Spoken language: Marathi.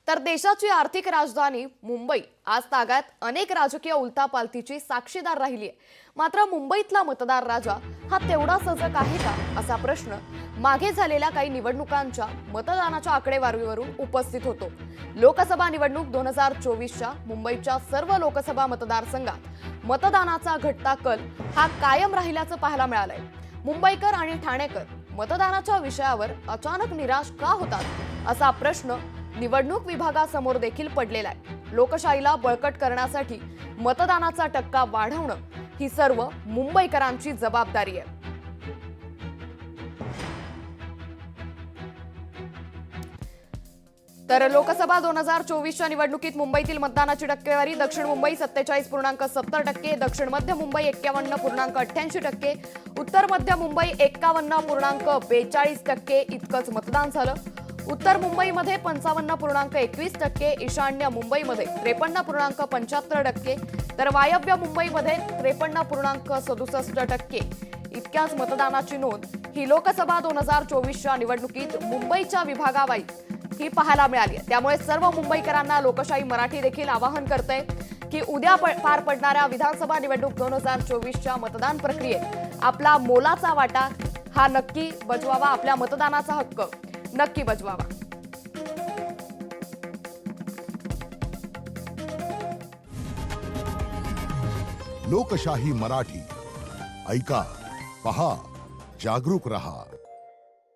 तर देशाची आर्थिक राजधानी मुंबई आज तागायत अनेक राजकीय उलथापालथीची साक्षीदार राहिली आहे। मात्र मुंबईतला मतदार राजा हा तेवढा सजग आहे का असा प्रश्न मागे झालेल्या काही निवडणुकांच्या मतदानाच्या आकडेवारीवरून उपस्थित होतो। लोकसभा निवडणूक 2024च्या मुंबईच्या सर्व लोकसभा मतदारसंघात मतदानाचा घटता कल हा कायम राहिल्याचं पाहायला मिळालंय। मुंबईकर आणि ठाणेकर मतदानाच्या विषयावर अचानक निराश का होतात असा प्रश्न निवडणूक विभागासमोर देखील पडलेला आहे। लोकशाहीला बळकट करण्यासाठी मतदानाचा टक्का वाढवणं ही सर्व मुंबईकरांची जबाबदारी आहे। तर लोकसभा 2024च्या निवडणुकीत मुंबईतील मतदानाची टक्केवारी दक्षिण मुंबई 47.70%, दक्षिण मध्य मुंबई 51.88%, उत्तर मध्य मुंबई 51.42% इतकंच मतदान झालं। उत्तर मुंबईमध्ये 55.21%, ईशान्य मुंबईमध्ये 53.75%, तर वायव्य मुंबईमध्ये 53.67% इतक्याच मतदानाची नोंद ही लोकसभा 2024च्या निवडणुकीत मुंबईच्या विभागावाईज ही पाहायला मिळाली आहे। त्यामुळे सर्व मुंबईकरांना लोकशाही मराठी देखील आवाहन करते की उद्या पार पडणाऱ्या विधानसभा निवडणूक 2024च्या मतदान प्रक्रियेत आपला मोलाचा वाटा हा नक्की बजवावा, आपल्या मतदानाचा हक्क नक्की बजवावा। लोकशाही मराठी ऐका, पहा, जागरूक रहा।